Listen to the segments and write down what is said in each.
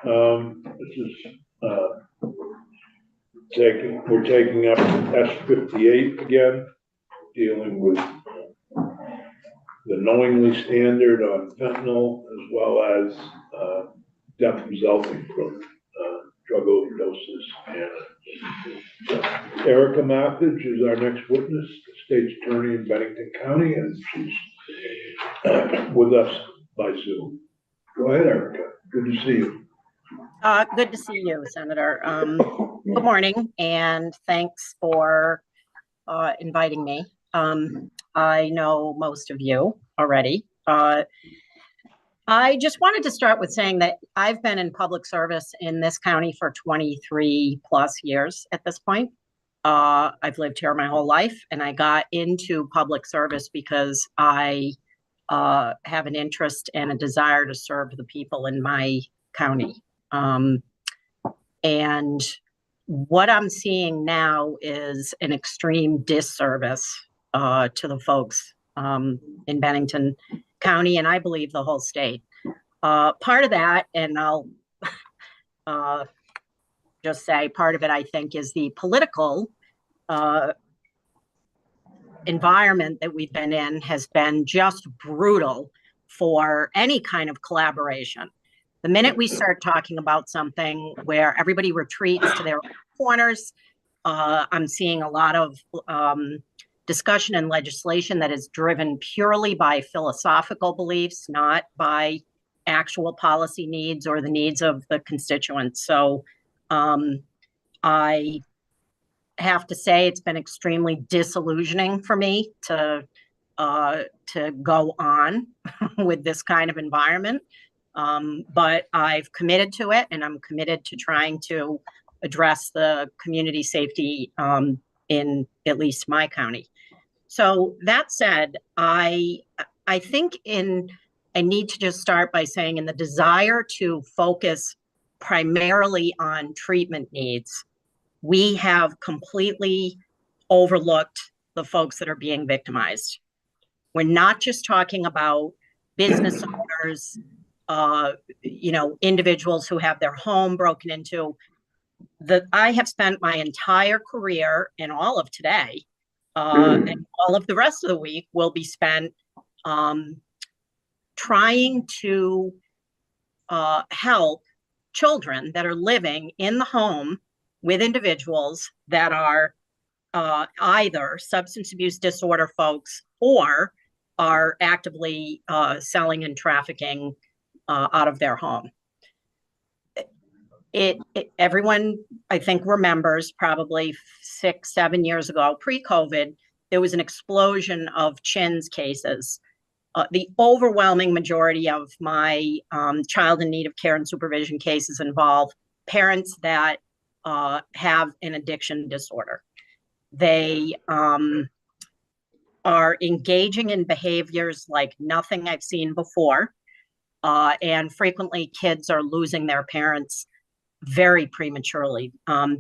This is, we're taking up S58 again, dealing with the knowingly standard on fentanyl, as well as, death resulting from, drug overdoses. And Erica Mathage is our next witness, the state's attorney in Bennington County, and she's with us by Zoom. Go ahead, Erica. Good to see you. Good to see you, Senator. Good morning, and thanks for inviting me. I know most of you already. I just wanted to start with saying that I've been in public service in this county for 23 plus years at this point. I've lived here my whole life, and I got into public service because I have an interest and a desire to serve the people in my county. And what I'm seeing now is an extreme disservice to the folks in Bennington County, and I believe the whole state. Part of that, and I'll just say part of it, I think, is the political environment that we've been in has been just brutal for any kind of collaboration. The minute we start talking about something where everybody retreats to their corners, I'm seeing a lot of discussion and legislation that is driven purely by philosophical beliefs, not by actual policy needs or the needs of the constituents. So I have to say it's been extremely disillusioning for me to go on with this kind of environment. But I've committed to it, and I'm committed to trying to address the community safety in at least my county. So that said, I think I need to just start by saying in the desire to focus primarily on treatment needs, we have completely overlooked the folks that are being victimized. We're not just talking about business owners, individuals who have their home broken into. I have spent my entire career and all of today and all of the rest of the week will be spent trying to help children that are living in the home with individuals that are either substance abuse disorder folks or are actively selling and trafficking out of their home. Everyone, I think, remembers probably 6-7 years ago, pre-COVID, there was an explosion of CHINS cases. The overwhelming majority of my child in need of care and supervision cases involve parents that have an addiction disorder. They are engaging in behaviors like nothing I've seen before. And frequently kids are losing their parents very prematurely.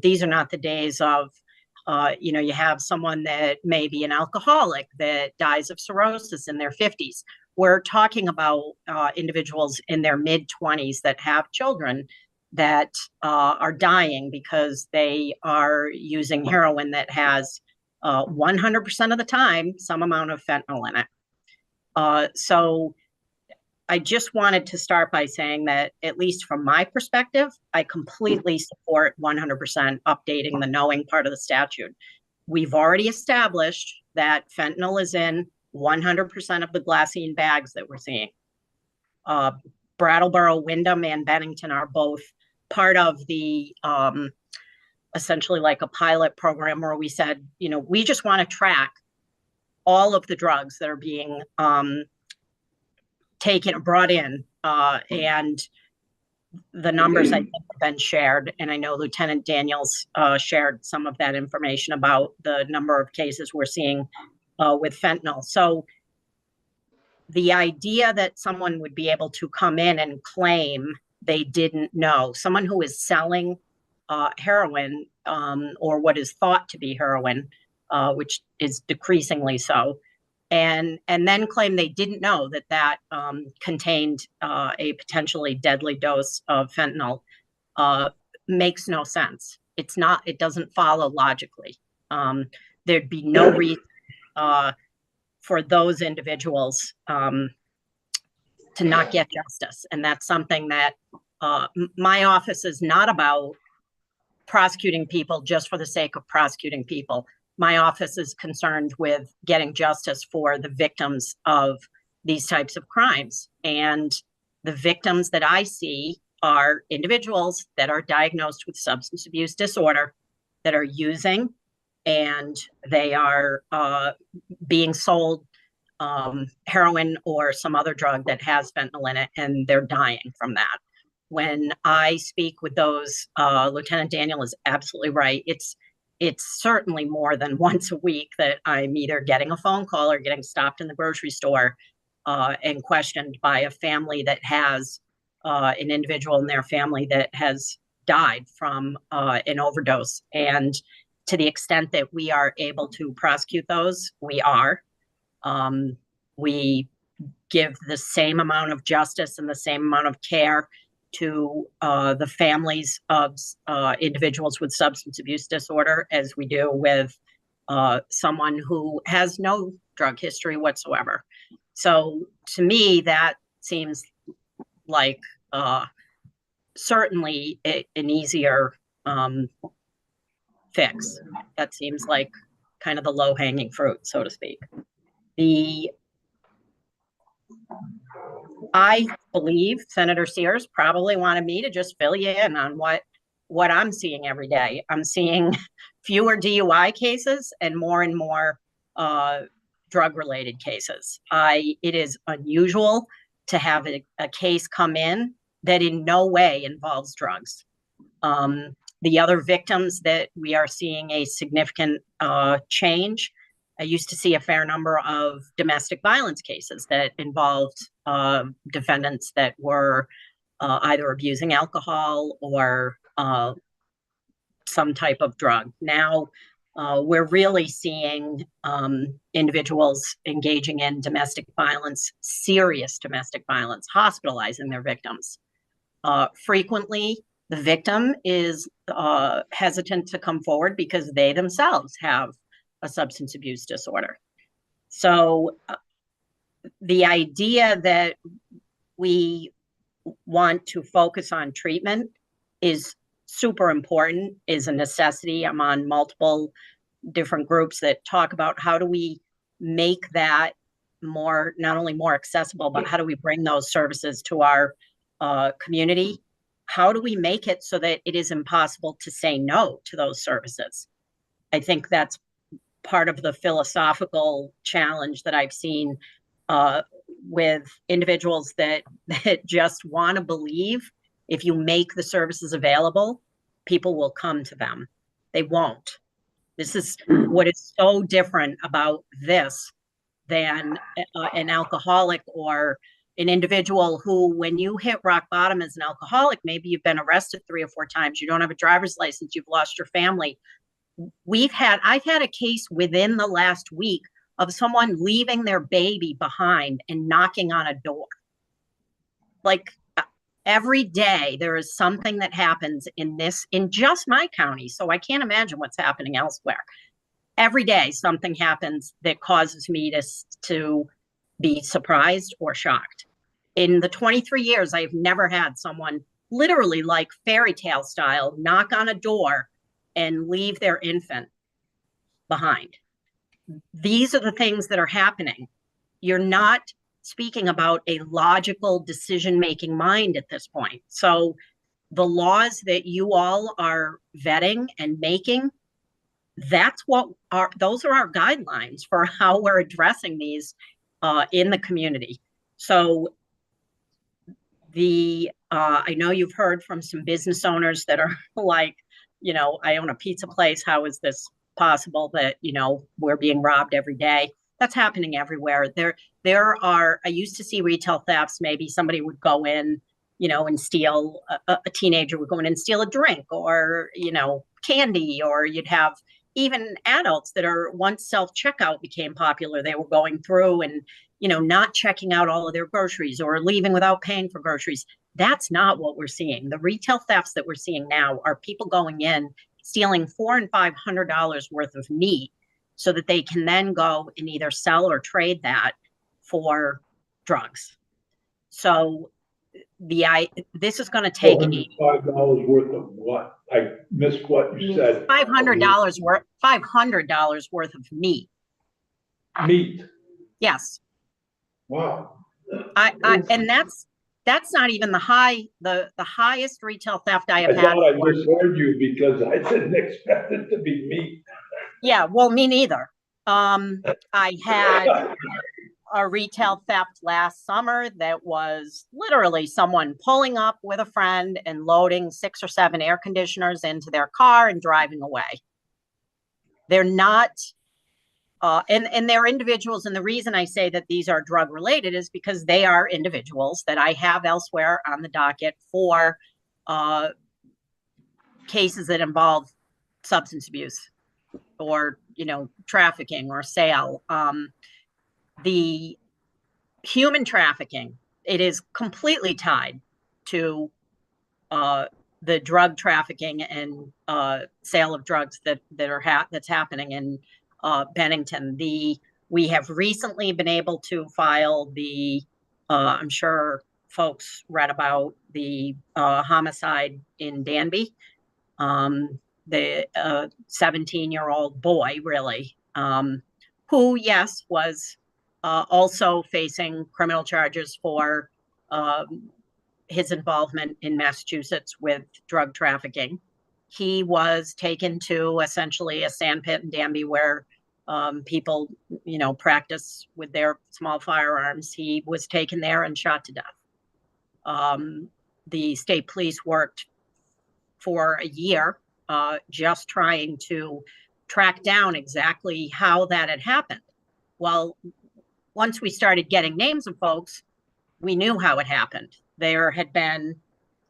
These are not the days of, you have someone that may be an alcoholic that dies of cirrhosis in their 50s. We're talking about individuals in their mid-20s that have children that are dying because they are using heroin that has 100% of the time some amount of fentanyl in it. So I just wanted to start by saying that, at least from my perspective, I completely support 100% updating the knowing part of the statute. We've already established that fentanyl is in 100% of the glassine bags that we're seeing. Brattleboro, Windham, and Bennington are both part of the essentially like a pilot program where we said, we just want to track all of the drugs that are being brought in, and the numbers I think have been shared. And I know Lieutenant Daniels shared some of that information about the number of cases we're seeing with fentanyl. So the idea that someone would be able to come in and claim they didn't know, someone who is selling heroin or what is thought to be heroin, which is decreasingly so, and then claim they didn't know that that contained a potentially deadly dose of fentanyl makes no sense. It's not, it doesn't follow logically. There'd be no reason for those individuals to not get justice. And that's something that my office is not about prosecuting people just for the sake of prosecuting people. My office is concerned with getting justice for the victims of these types of crimes. And the victims that I see are individuals that are diagnosed with substance abuse disorder, that are using, and they are being sold heroin or some other drug that has fentanyl in it, and they're dying from that. When I speak with those, Lieutenant Daniel is absolutely right. It's certainly more than once a week that I'm either getting a phone call or getting stopped in the grocery store and questioned by a family that has an individual in their family that has died from an overdose. And to the extent that we are able to prosecute those, we are. We give the same amount of justice and the same amount of care to the families of individuals with substance abuse disorder as we do with someone who has no drug history whatsoever. So to me, that seems like certainly an easier fix. That seems like kind of the low-hanging fruit, so to speak. I believe Senator Sears probably wanted me to just fill you in on what I'm seeing every day. I'm seeing fewer DUI cases and more drug-related cases. It is unusual to have a case come in that in no way involves drugs. The other victims that we are seeing a significant change. I used to see a fair number of domestic violence cases that involved defendants that were either abusing alcohol or some type of drug. Now we're really seeing individuals engaging in domestic violence, serious domestic violence, hospitalizing their victims. Frequently, the victim is hesitant to come forward because they themselves have a substance abuse disorder. So the idea that we want to focus on treatment is super important, is a necessity. I'm on multiple different groups that talk about how do we make that more, not only more accessible, but how do we bring those services to our community? How do we make it so that it is impossible to say no to those services? I think that's part of the philosophical challenge that I've seen with individuals that just want to believe if you make the services available, people will come to them. They won't. This is what is so different about this than an alcoholic or an individual who, when you hit rock bottom as an alcoholic, maybe you've been arrested 3 or 4 times, you don't have a driver's license, you've lost your family. I've had a case within the last week of someone leaving their baby behind and knocking on a door. Like every day there is something that happens in just my county. So I can't imagine what's happening elsewhere. Every day something happens that causes me to be surprised or shocked. In the 23 years, I've never had someone literally like fairy tale style knock on a door and leave their infant behind. These are the things that are happening. You're not speaking about a logical decision-making mind at this point. So the laws that you all are vetting and making, those are our guidelines for how we're addressing these in the community. So I know you've heard from some business owners that are like, I own a pizza place. How is this possible that, we're being robbed every day? That's happening everywhere. I used to see retail thefts. Maybe somebody would go in, and steal, a teenager would go in and steal a drink or, candy, or you'd have, even adults that are once self-checkout became popular. They were going through and, not checking out all of their groceries or leaving without paying for groceries. That's not what we're seeing. The retail thefts that we're seeing now are people going in, stealing $400 and $500 worth of meat so that they can then go and either sell or trade that for drugs. So this is going to take $405 worth of what? I missed what you said. $500 worth of meat. Meat. Yes. Wow. And that's not even the highest retail theft I have I had. thought I misheard you because I didn't expect it to be meat. Yeah, well, me neither. I had a retail theft last summer that was literally someone pulling up with a friend and loading 6 or 7 air conditioners into their car and driving away. They're not, and they're individuals. And the reason I say that these are drug related is because they are individuals that I have elsewhere on the docket for cases that involve substance abuse or, trafficking or sale. The human trafficking, it is completely tied to the drug trafficking and sale of drugs that's happening in Bennington. We have recently been able to file I'm sure folks read about the homicide in Danby. The 17-year-old boy, really, who, yes, was also facing criminal charges for his involvement in Massachusetts with drug trafficking. He was taken to essentially a sandpit in Danby where people, practice with their small firearms. He was taken there and shot to death. The state police worked for a year just trying to track down exactly how that had happened. Well, once we started getting names of folks, we knew how it happened. There had been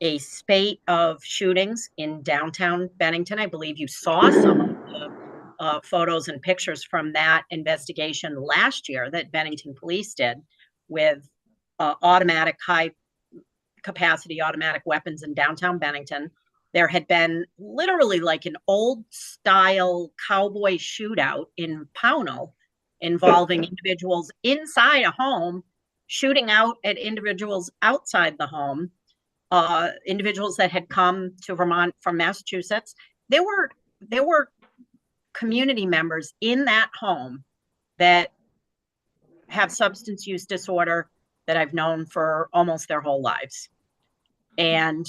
a spate of shootings in downtown Bennington. I believe you saw some of the photos and pictures from that investigation last year that Bennington police did with automatic high capacity automatic weapons in downtown Bennington. There had been literally like an old style cowboy shootout in Pownell involving individuals inside a home shooting out at individuals outside the home, individuals that had come to Vermont from Massachusetts. There were community members in that home that have substance use disorder that I've known for almost their whole lives. And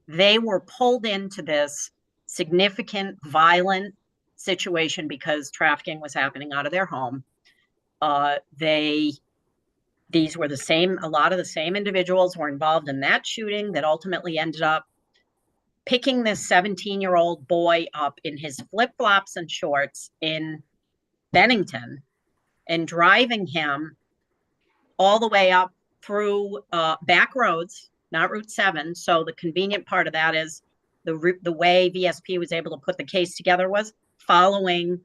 they were pulled into this significant violent situation because trafficking was happening out of their home. These were a lot of the same individuals were involved in that shooting that ultimately ended up picking this 17-year-old boy up in his flip-flops and shorts in Bennington and driving him all the way up through back roads, not Route 7. So the convenient part of that is the way VSP was able to put the case together was following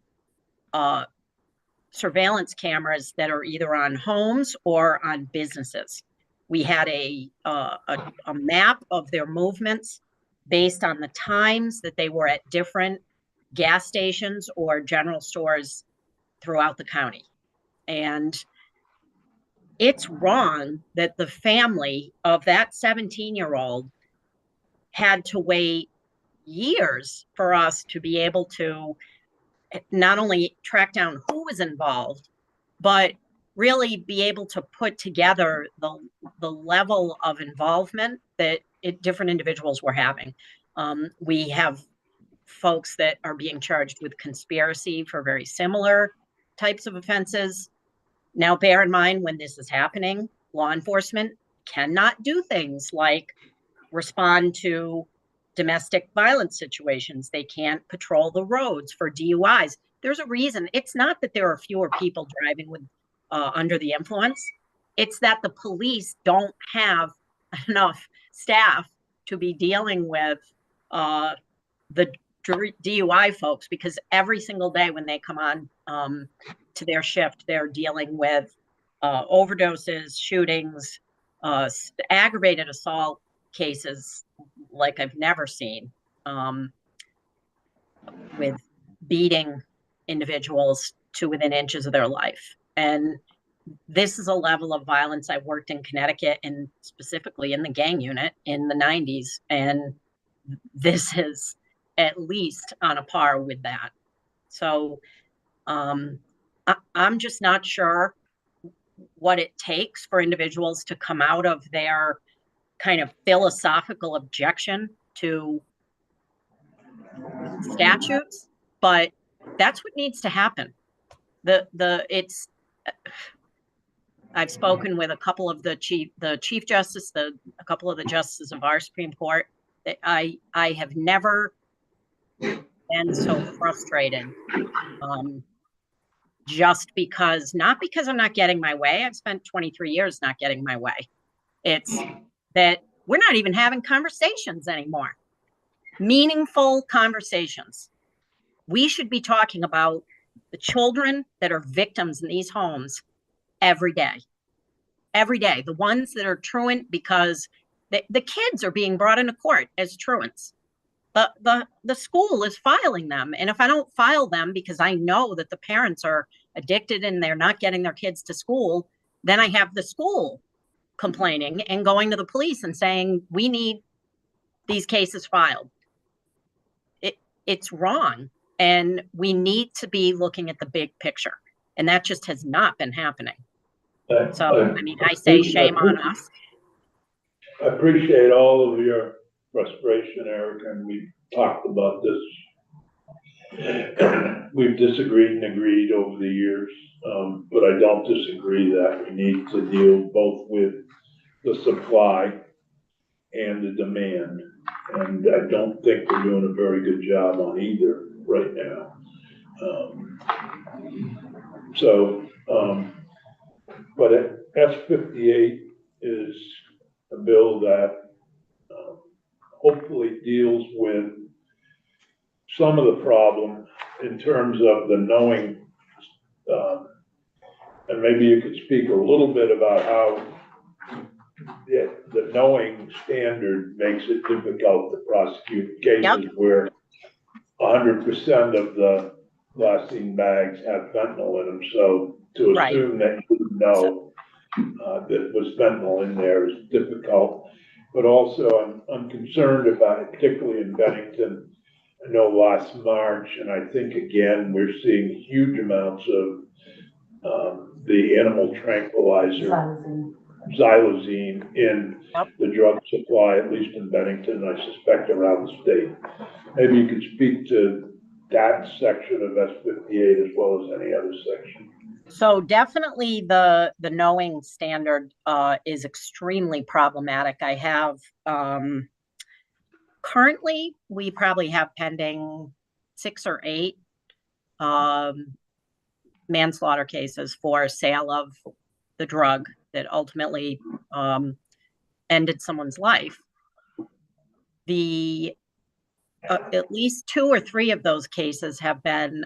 surveillance cameras that are either on homes or on businesses. We had a map of their movements based on the times that they were at different gas stations or general stores throughout the county. And it's wrong that the family of that 17-year-old had to wait years for us to be able to not only track down who was involved, but really be able to put together the level of involvement that different individuals were having. We have folks that are being charged with conspiracy for very similar types of offenses. Now, bear in mind, when this is happening, law enforcement cannot do things like respond to domestic violence situations. They can't patrol the roads for DUIs. There's a reason. It's not that there are fewer people driving with under the influence. It's that the police don't have enough staff to be dealing with the DUI folks, because every single day when they come on to their shift, they're dealing with overdoses, shootings, aggravated assault cases like I've never seen, with beating individuals to within inches of their life. And this is a level of violence. I worked in Connecticut and specifically in the gang unit in the 90s. And this is at least on a par with that. So I'm just not sure what it takes for individuals to come out of their kind of philosophical objection to statutes, but that's what needs to happen. I've spoken with a couple of the chief justice, a couple of the justices of our Supreme Court. I have never been so frustrated, just because, not because I'm not getting my way. I've spent 23 years not getting my way. It's that we're not even having conversations anymore, meaningful conversations. We should be talking about the children that are victims in these homes every day. Every day. The ones that are truant because the kids are being brought into court as truants. The school is filing them. And if I don't file them because I know that the parents are addicted and they're not getting their kids to school, then I have the school complaining and going to the police and saying, we need these cases filed. It's wrong. And we need to be looking at the big picture. And that just has not been happening. So, I mean, I say shame on us. I appreciate all of your frustration, Eric, and we've talked about this. We've disagreed and agreed over the years, but I don't disagree that we need to deal both with the supply and the demand. And I don't think we're doing a very good job on either right now. But S58 is a bill that hopefully deals with some of the problem in terms of the knowing, and maybe you could speak a little bit about how the knowing standard makes it difficult to prosecute cases where 100% of the glassine bags have fentanyl in them. So to assume that you know that was fentanyl in there is difficult. But also I'm concerned about it, particularly in Bennington. I know last March, and I think again, we're seeing huge amounts of the animal tranquilizer, xylazine in the drug supply, at least in Bennington, and I suspect around the state. Maybe you could speak to that section of S58 as well as any other section. So definitely the knowing standard is extremely problematic. I have currently, we probably have pending 6 or 8 manslaughter cases for sale of the drug that ultimately ended someone's life. At least 2 or 3 of those cases have been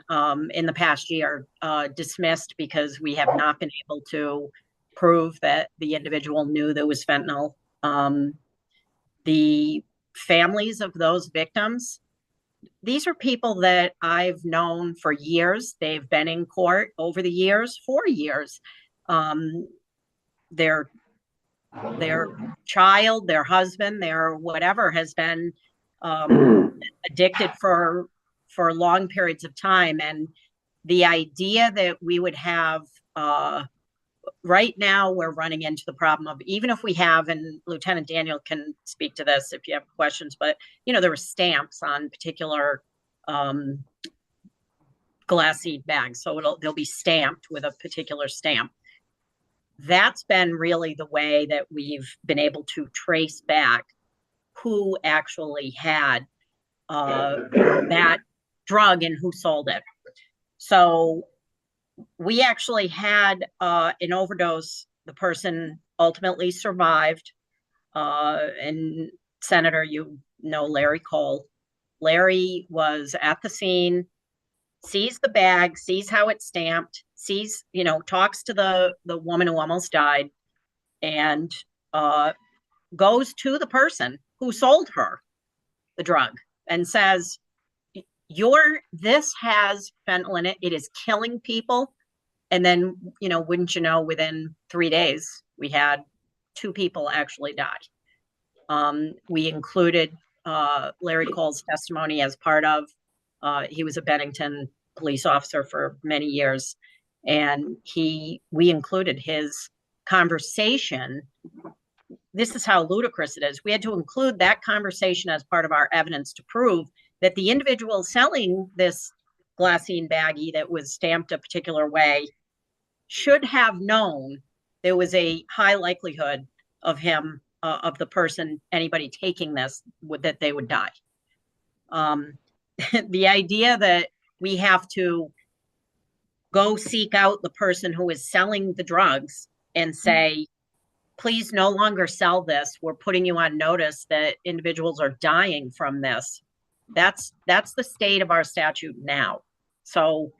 in the past year dismissed because we have not been able to prove that the individual knew there was fentanyl. The families of those victims, these are people that I've known for years. They've been in court over the years, for years. Their child, their husband, their whatever has been addicted for long periods of time. And the idea that we would have, right now we're running into the problem of, even if we have, and Lieutenant Daniel can speak to this if you have questions, but there were stamps on particular glassine bags. So they'll be stamped with a particular stamp. That's been really the way that we've been able to trace back who actually had that drug and who sold it. So we actually had an overdose. The person ultimately survived. And Senator, Larry Cole, Larry was at the scene, sees the bag, sees how it's stamped, sees, talks to the woman who almost died, and goes to the person who sold her the drug and says, this has fentanyl in it. It is killing people. And then, wouldn't you know, within 3 days, we had 2 people actually die. We included Larry Cole's testimony as part of, he was a Bennington police officer for many years. And we included his conversation. This is how ludicrous it is. We had to include that conversation as part of our evidence to prove that the individual selling this glassine baggie that was stamped a particular way should have known there was a high likelihood of him, of the person, anybody taking this, that they would die. The idea that we have to go seek out the person who is selling the drugs and say, please no longer sell this. We're putting you on notice that individuals are dying from this. That's the state of our statute now. So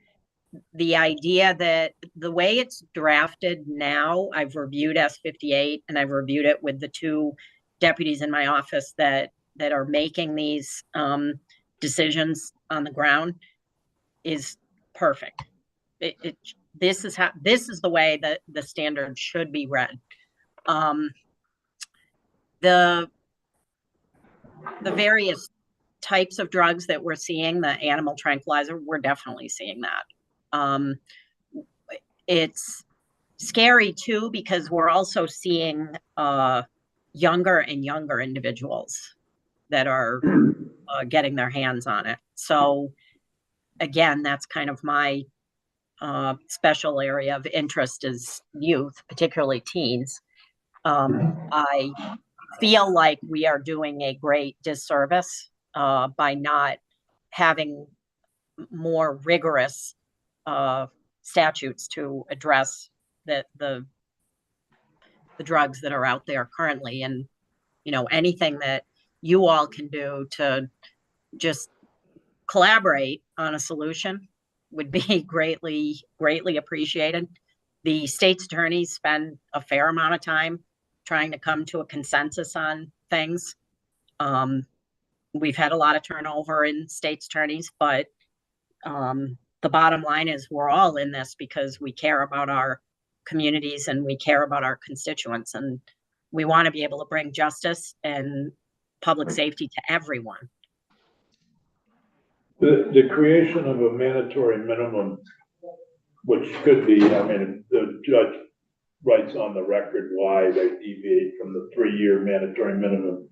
the idea that the way it's drafted now, I've reviewed S58 and I've reviewed it with the 2 deputies in my office that are making these decisions on the ground, is perfect. This is the way that the standard should be read. The various types of drugs that we're seeing, the animal tranquilizer, we're definitely seeing that. It's scary too, because we're also seeing younger and younger individuals that are getting their hands on it. So again, that's kind of my special area of interest, is youth, particularly teens. I feel like we are doing a great disservice by not having more rigorous statutes to address the drugs that are out there currently. And anything that you all can do to just collaborate on a solution would be greatly appreciated. The state's attorneys spend a fair amount of time trying to come to a consensus on things. We've had a lot of turnover in state's attorneys, but the bottom line is we're all in this because we care about our communities and we care about our constituents, and we want to be able to bring justice and public safety to everyone. The creation of a mandatory minimum, which could be, the judge writes on the record why they deviate from the 3-year mandatory minimum.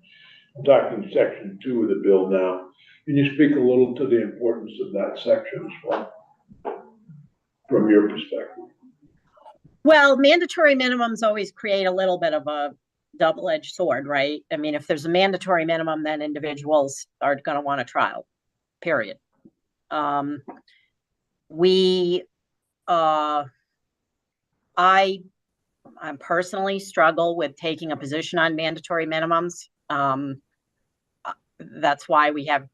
I'm talking section 2 of the bill now. Can you speak a little to the importance of that section as well, from your perspective? Well, mandatory minimums always create a little bit of a double-edged sword, right? I mean, if there's a mandatory minimum, then individuals are going to want a trial, period. I personally struggle with taking a position on mandatory minimums. That's why we have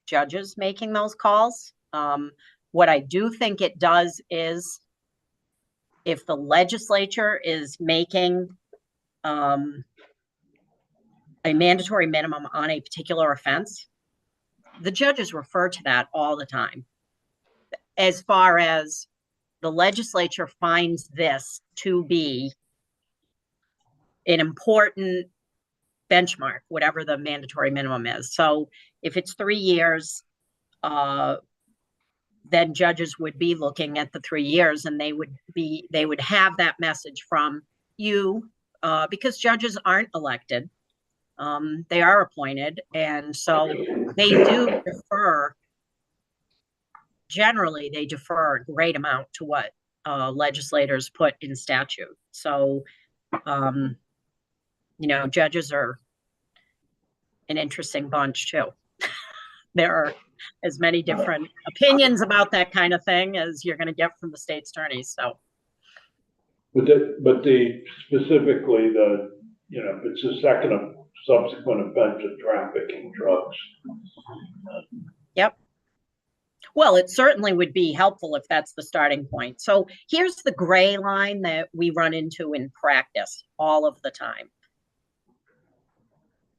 judges making those calls. What I do think it does is, if the legislature is making a mandatory minimum on a particular offense, the judges refer to that all the time. As far as the legislature finds this to be an important benchmark, whatever the mandatory minimum is. So if it's 3 years, then judges would be looking at the 3 years, and they would have that message from you, because judges aren't elected. They are appointed. And so they do defer. Generally, they defer a great amount to what legislators put in statute. So, judges are an interesting bunch too. There are as many different opinions about that kind of thing as you're going to get from the state's attorneys. So, specifically if it's a second subsequent offense of trafficking drugs, Well, it certainly would be helpful if that's the starting point. So here's the gray line that we run into in practice all of the time.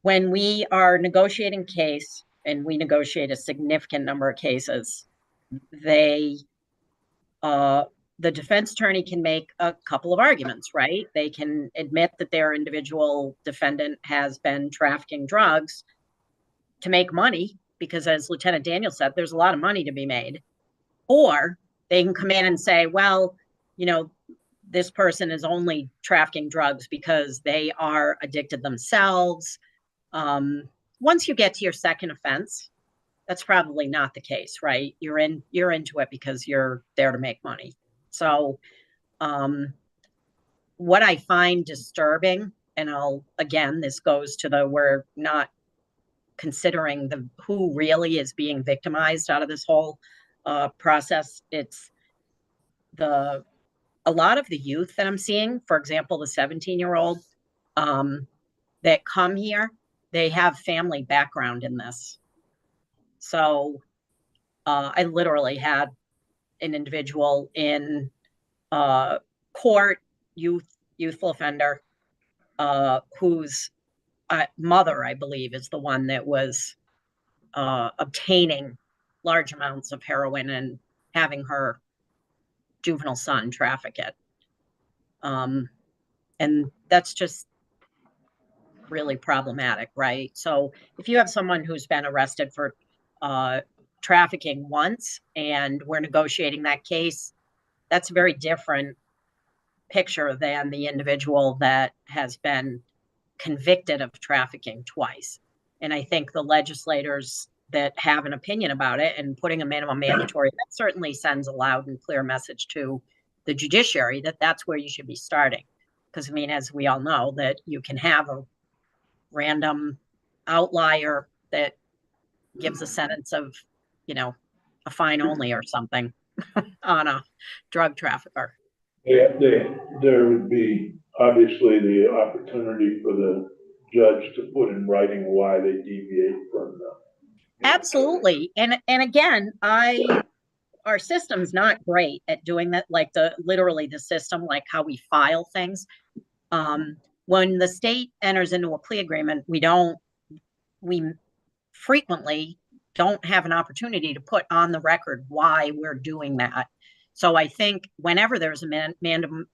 When we are negotiating case, and we negotiate a significant number of cases, the defense attorney can make a couple of arguments, right? They can admit that their individual defendant has been trafficking drugs to make money, because as Lieutenant Daniel said, there's a lot of money to be made. Or they can come in and say, well, this person is only trafficking drugs because they are addicted themselves. Once you get to your second offense, that's probably not the case, right? You're into it because you're there to make money. So what I find disturbing, and again, this goes to we're not considering who really is being victimized out of this whole process. It's a lot of the youth that I'm seeing, for example, the 17-year-old that come here, they have family background in this. So I literally had an individual in court, youthful offender, whose mother, I believe, is the one that was obtaining large amounts of heroin and having her juvenile son traffic it. And that's just really problematic, right? So if you have someone who's been arrested for trafficking once and we're negotiating that case, that's a very different picture than the individual that has been convicted of trafficking twice. And I think the legislators that have an opinion about it and putting a minimum mandatory, that certainly sends a loud and clear message to the judiciary that that's where you should be starting. Because, I mean, as we all know, that you can have a random outlier that gives a sentence of, a fine only or something on a drug trafficker. Yeah, there would be obviously the opportunity for the judge to put in writing why they deviate from the. Absolutely. And again, our system's not great at doing that, like literally the system, like how we file things. When the state enters into a plea agreement, we frequently don't have an opportunity to put on the record why we're doing that. So I think whenever there's a minimum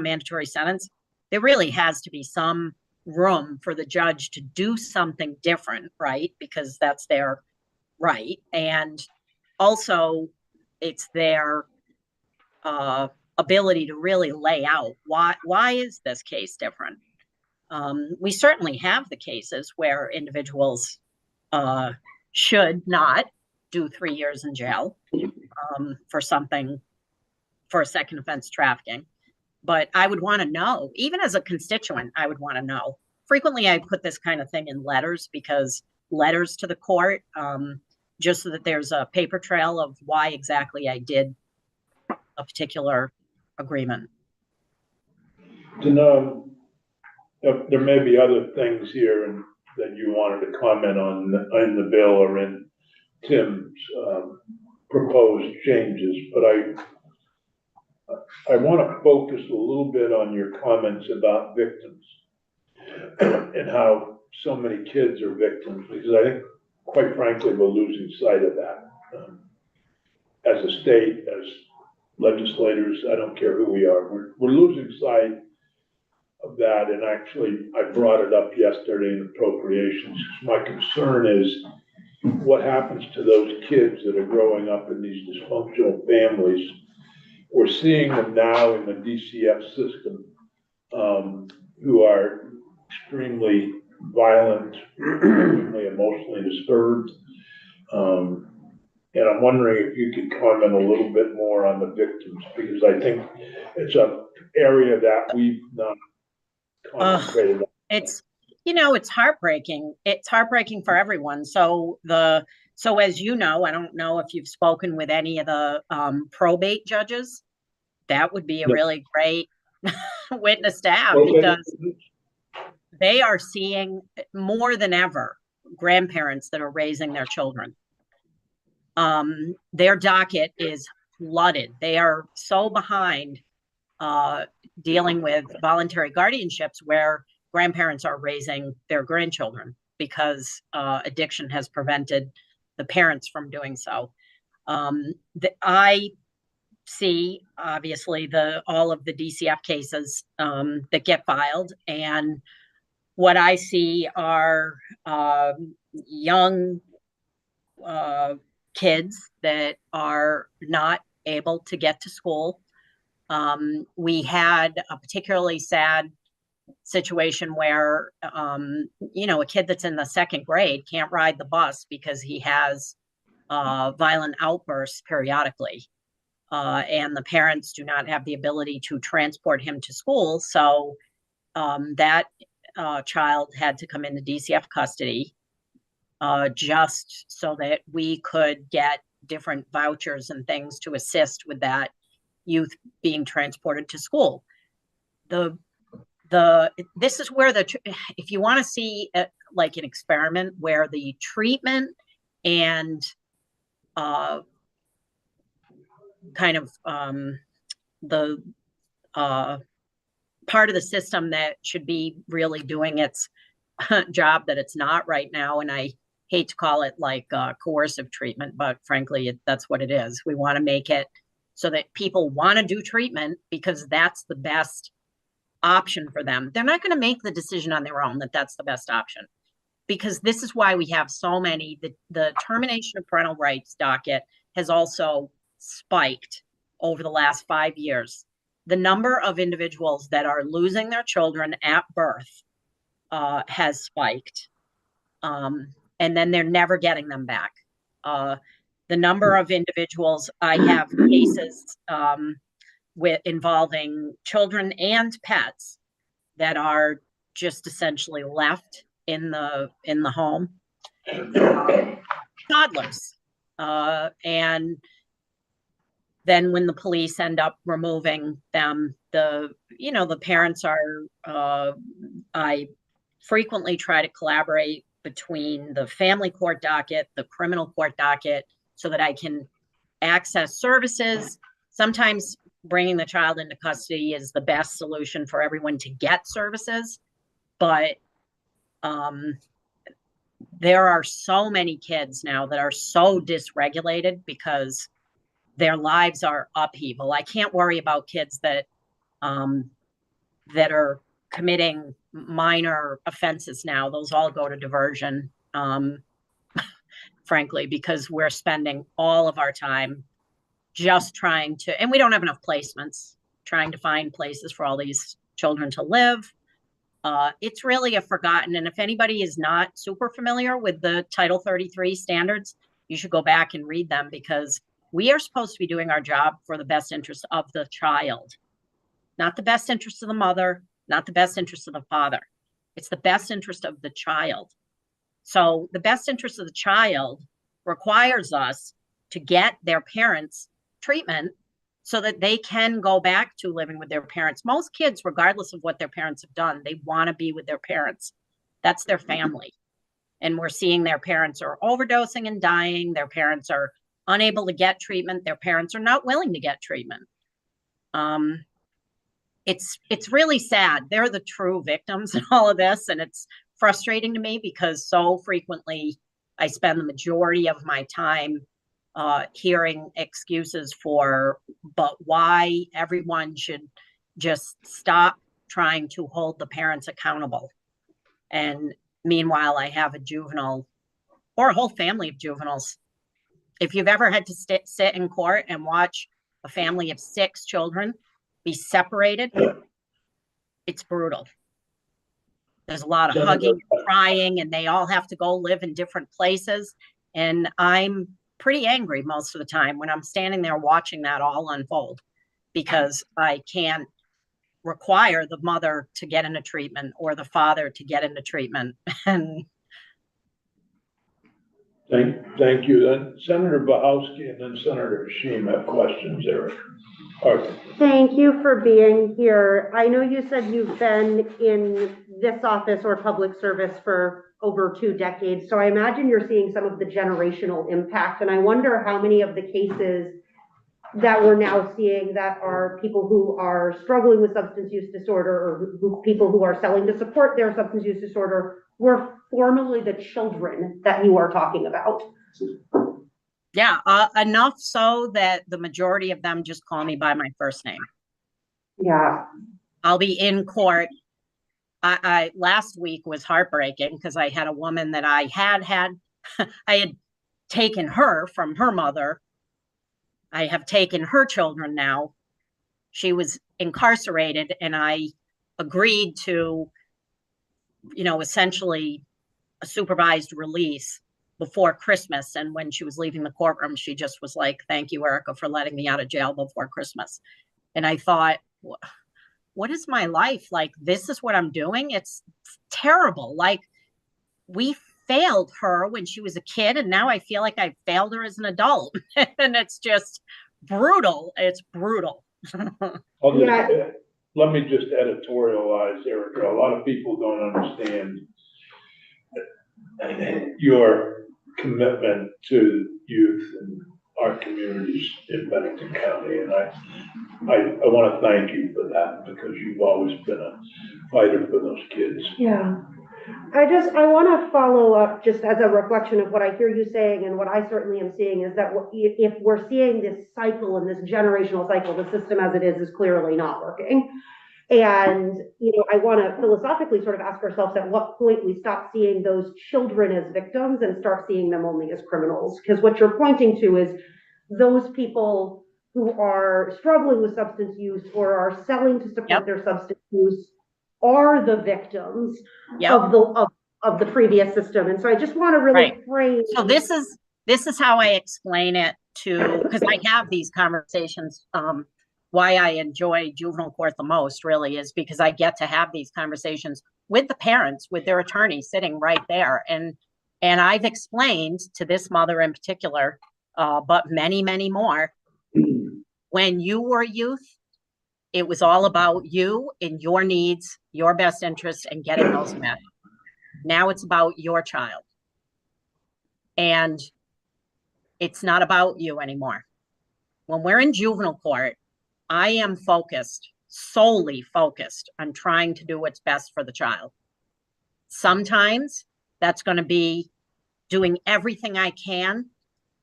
mandatory sentence, there really has to be some room for the judge to do something different, right? Because that's their right. And also it's their ability to really lay out why is this case different? We certainly have the cases where individuals should not do 3 years in jail for a second offense trafficking. But I would want to know, even as a constituent, I would want to know. Frequently, I put this kind of thing in letters to the court, just so that there's a paper trail of why exactly I did a particular agreement. To know if there may be other things here and that you wanted to comment on in the bill or in Tim's proposed changes, but I want to focus a little bit on your comments about victims and how so many kids are victims, because I think, quite frankly, we're losing sight of that. As a state, as legislators, I don't care who we are, we're losing sight of that. And actually, I brought it up yesterday in appropriations. My concern is what happens to those kids that are growing up in these dysfunctional families. We're seeing them now in the DCF system, who are extremely violent, extremely emotionally disturbed. And I'm wondering if you could comment a little bit more on the victims, because I think it's an area that we've not concentrated on. It's heartbreaking. It's heartbreaking for everyone. So as you know, I don't know if you've spoken with any of the probate judges. That would be a really great witness to have, because they are seeing more than ever grandparents that are raising their children. Their docket is flooded. They are so behind dealing with voluntary guardianships where grandparents are raising their grandchildren because addiction has prevented the parents from doing so. I see obviously all of the DCF cases that get filed, and what I see are young kids that are not able to get to school. We had a particularly sad situation where, a kid that's in the second grade can't ride the bus because he has violent outbursts periodically. And the parents do not have the ability to transport him to school. So that child had to come into DCF custody just so that we could get different vouchers and things to assist with that youth being transported to school. This is where if you want to see like an experiment where the treatment and kind of the part of the system that should be really doing its job that it's not right now, and I hate to call it like coercive treatment, but frankly, that's what it is. We want to make it so that people want to do treatment because that's the best option for them. They're not going to make the decision on their own that that's the best option, because this is why we have so many. The termination of parental rights docket has also spiked over the last 5 years. The number of individuals that are losing their children at birth has spiked. And then they're never getting them back. The number of individuals, I have cases involving children and pets that are just essentially left in the home, toddlers, and then when the police end up removing them, the parents are. I frequently try to collaborate between the family court docket, the criminal court docket, so that I can access services. Sometimes bringing the child into custody is the best solution for everyone to get services, but there are so many kids now that are so dysregulated because their lives are upheaval. I can't worry about kids that are committing minor offenses now. Those all go to diversion, frankly, because we're spending all of our time just trying to, and we don't have enough placements, trying to find places for all these children to live. It's really a forgotten, and if anybody is not super familiar with the Title 33 standards, you should go back and read them, because we are supposed to be doing our job for the best interest of the child, not the best interest of the mother, not the best interest of the father. It's the best interest of the child. So the best interest of the child requires us to get their parents treatment so that they can go back to living with their parents. Most kids, regardless of what their parents have done, they want to be with their parents. That's their family. And we're seeing their parents are overdosing and dying. Their parents are unable to get treatment. Their parents are not willing to get treatment. It's really sad. They're the true victims in all of this. And it's frustrating to me because so frequently I spend the majority of my time hearing excuses but why everyone should just stop trying to hold the parents accountable. And meanwhile, I have a juvenile or a whole family of juveniles. If you've ever had to sit in court and watch a family of 6 children be separated, it's brutal. There's a lot of hugging and crying, and they all have to go live in different places. And I'm pretty angry most of the time when I'm standing there watching that all unfold, because I can't require the mother to get into treatment or the father to get into treatment. And Thank you. Then Senator Bahowski and then Senator Sheem have questions there. Thank you for being here. I know you said you've been in this office or public service for over 2 decades. So I imagine you're seeing some of the generational impact. And I wonder how many of the cases that we're now seeing that are people who are struggling with substance use disorder, or people who are selling to support their substance use disorder, were formerly the children that you are talking about. Yeah, enough so that the majority of them just call me by my first name. Yeah. I'll be in court. I last week was heartbreaking because I had a woman that I had taken her from her mother. I have taken her children now. She was incarcerated, and I agreed to, essentially a supervised release before Christmas. And when she was leaving the courtroom, she just was like, "Thank you, Erica, for letting me out of jail before Christmas." And I thought, what is my life? Like, this is what I'm doing? It's terrible. Like, we failed her when she was a kid, and now I feel like I failed her as an adult. And it's just brutal. It's brutal. Let me just editorialize, Erica. A lot of people don't understand your commitment to youth and our communities in Bennington County. And I want to thank you for that, because you've always been a fighter for those kids. Yeah. I want to follow up just as a reflection of what I hear you saying, and what I certainly am seeing is that if we're seeing this cycle and this generational cycle, the system as it is clearly not working. And, I want to philosophically sort of ask ourselves at what point we stop seeing those children as victims and start seeing them only as criminals. Because what you're pointing to is those people who are struggling with substance use or are selling to support their substance use are the victims of the previous system. And so I just want to really frame. So this is how I explain it because I have these conversations. Why I enjoy juvenile court the most really is because I get to have these conversations with the parents, with their attorney sitting right there. And I've explained to this mother in particular, but many, many more, when you were youth, it was all about you and your needs, your best interests, and getting those met. Now it's about your child. And it's not about you anymore. When we're in juvenile court, I am solely focused on trying to do what's best for the child. Sometimes that's going to be doing everything I can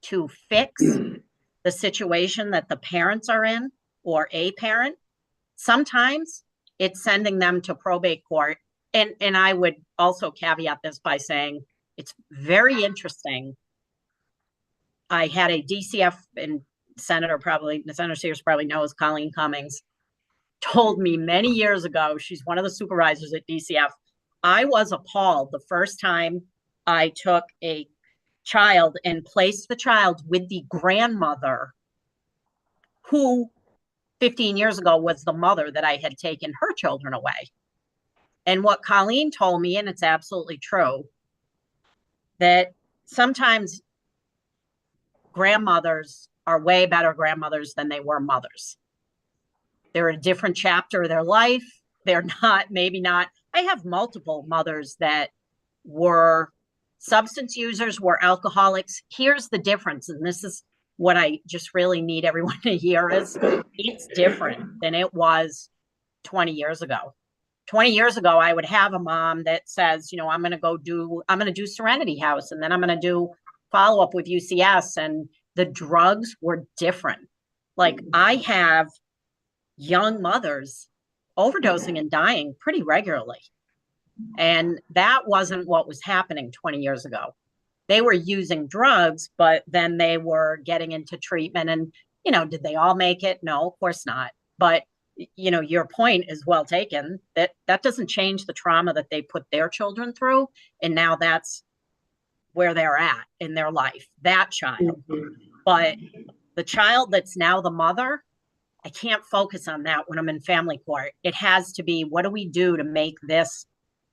to fix the situation that the parents are in, or a parent. Sometimes it's sending them to probate court. And I would also caveat this by saying it's very interesting. I had a DCF, and Senator Sears probably knows, Colleen Cummings, told me many years ago, she's one of the supervisors at DCF. I was appalled the first time I took a child and placed the child with the grandmother who 15 years ago was the mother that I had taken her children away. And what Colleen told me, and it's absolutely true, that sometimes grandmothers are way better grandmothers than they were mothers. They're a different chapter of their life. They're maybe not. I have multiple mothers that were substance users, were alcoholics. Here's the difference, and this is what I just really need everyone to hear, is it's different than it was 20 years ago. 20 years ago, I would have a mom that says, I'm going to do Serenity House, and then I'm going to do follow-up with UCS, and the drugs were different. Like, I have young mothers overdosing and dying pretty regularly. And that wasn't what was happening 20 years ago. They were using drugs, but then they were getting into treatment. And, did they all make it? No, of course not. But, your point is well taken. That doesn't change the trauma that they put their children through. And now that's where they're at in their life, that child. But the child that's now the mother, I can't focus on that when I'm in family court. It has to be, what do we do to make this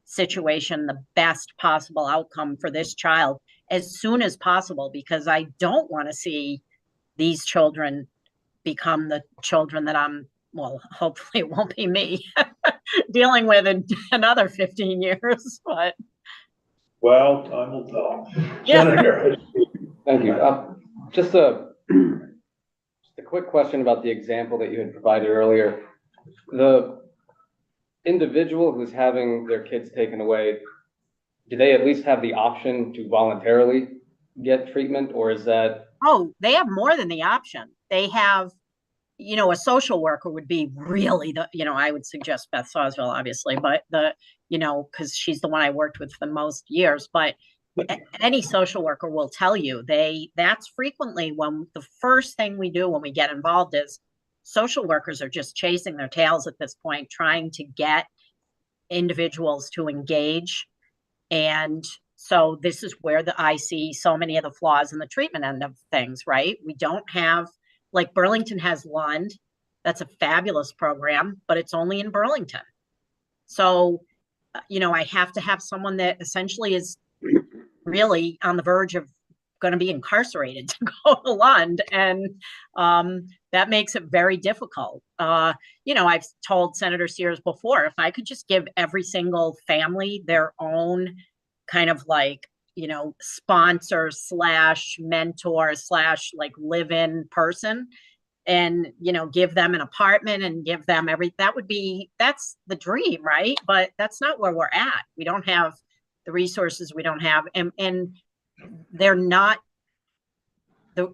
situation the best possible outcome for this child as soon as possible? Because I don't want to see these children become the children that hopefully it won't be me dealing with in another 15 years. But Well, time will tell. Yeah. Senator. Thank you. Just a quick question about the example that you had provided earlier. The individual who's having their kids taken away, do they at least have the option to voluntarily get treatment, or is that? Oh, they have more than the option. They have, a social worker would be really I would suggest Beth Sawsville, obviously, but because she's the one I worked with for the most years, but any social worker will tell you that's frequently when the first thing we do when we get involved is social workers are just chasing their tails at this point, trying to get individuals to engage. And so this is where I see so many of the flaws in the treatment end of things, right? We don't have, like Burlington has Lund. That's a fabulous program, but it's only in Burlington. So, I have to have someone that essentially is really on the verge of going to be incarcerated to go to Lund. And that makes it very difficult. I've told Senator Sears before, if I could just give every single family their own kind of like, sponsor / mentor / like live-in person, and, give them an apartment and give them that's the dream, right? But that's not where we're at. We don't have the resources we don't have. And they're not,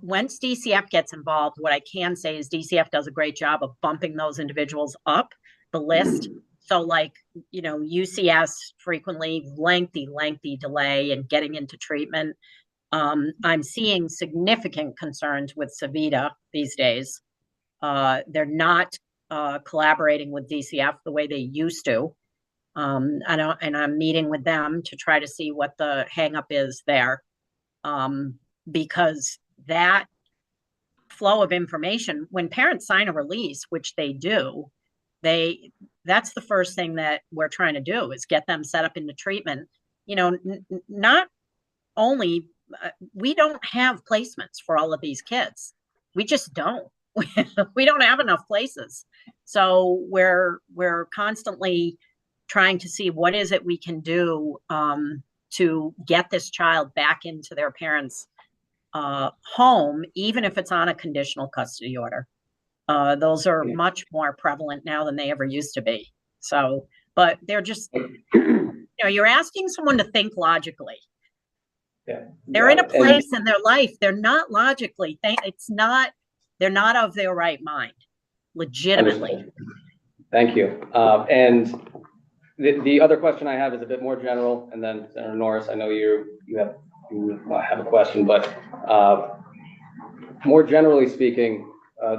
once DCF gets involved, what I can say is DCF does a great job of bumping those individuals up the list. So like, UCS frequently lengthy delay in getting into treatment. I'm seeing significant concerns with Savita these days. They're not collaborating with DCF the way they used to. And I'm meeting with them to try to see what the hang up is there. Because that flow of information, when parents sign a release, which they do, that's the first thing that we're trying to do is get them set up into treatment. Not only, we don't have placements for all of these kids. We just don't. We don't have enough places. So we're constantly trying to see what is it we can do to get this child back into their parents' home, even if it's on a conditional custody order. Those are much more prevalent now than they ever used to be. So, but they're just, you're asking someone to think logically. Yeah. They're in a place in their life. They're not logically, they're not of their right mind, legitimately. Understood. Thank you. And the other question I have is a bit more general, and then Senator Norris, I know you have a question, but more generally speaking,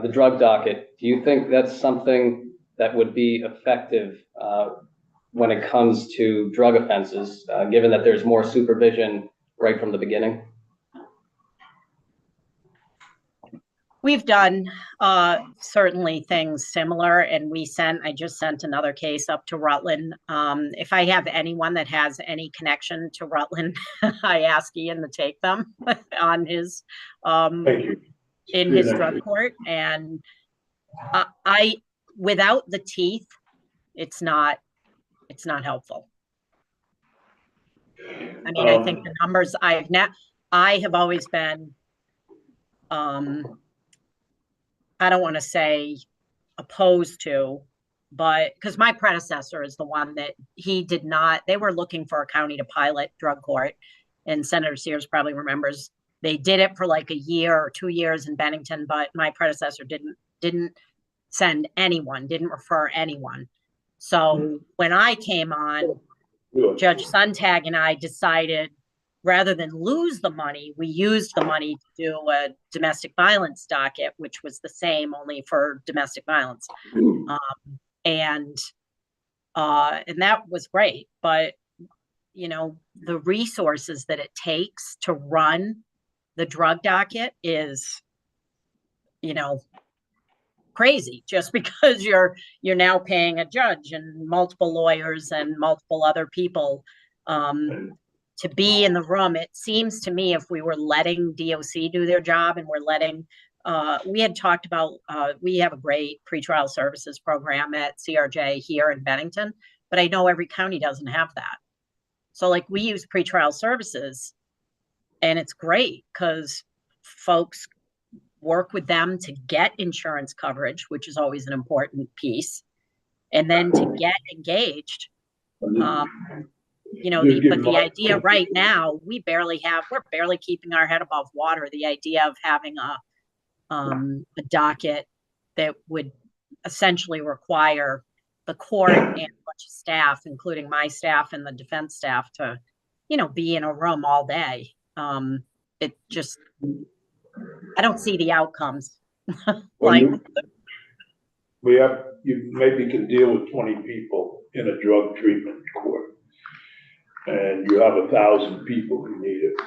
the drug docket, do you think that's something that would be effective when it comes to drug offenses, given that there's more supervision right from the beginning? We've done certainly things similar, and I just sent another case up to Rutland. If I have anyone that has any connection to Rutland, I ask Ian to take them on his in his drug court. And I without the teeth, it's not helpful. I mean, I think the numbers I have always been I don't want to say opposed to, but because my predecessor is the one that they were looking for a county to pilot drug court. And Senator Sears probably remembers they did it for like a year or 2 years in Bennington, but my predecessor didn't send anyone, didn't refer anyone. So when I came on, Judge Suntag and I decided rather than lose the money, we used the money to do a domestic violence docket, which was the same only for domestic violence. And that was great. But, the resources that it takes to run the drug docket is, crazy, just because you're now paying a judge and multiple lawyers and multiple other people to be in the room. It seems to me if we were letting DOC do their job and we're letting, we had talked about, we have a great pretrial services program at CRJ here in Bennington, but I know every county doesn't have that. So like we use pretrial services, and it's great because folks work with them to get insurance coverage, which is always an important piece, and then to get engaged. You know, but the idea right now, we're barely keeping our head above water. The idea of having a docket that would essentially require the court and a bunch of staff, including my staff and the defense staff, to, you know, be in a room all day. It just, I don't see the outcomes. You maybe can deal with 20 people in a drug treatment court, and you have 1,000 people who need it.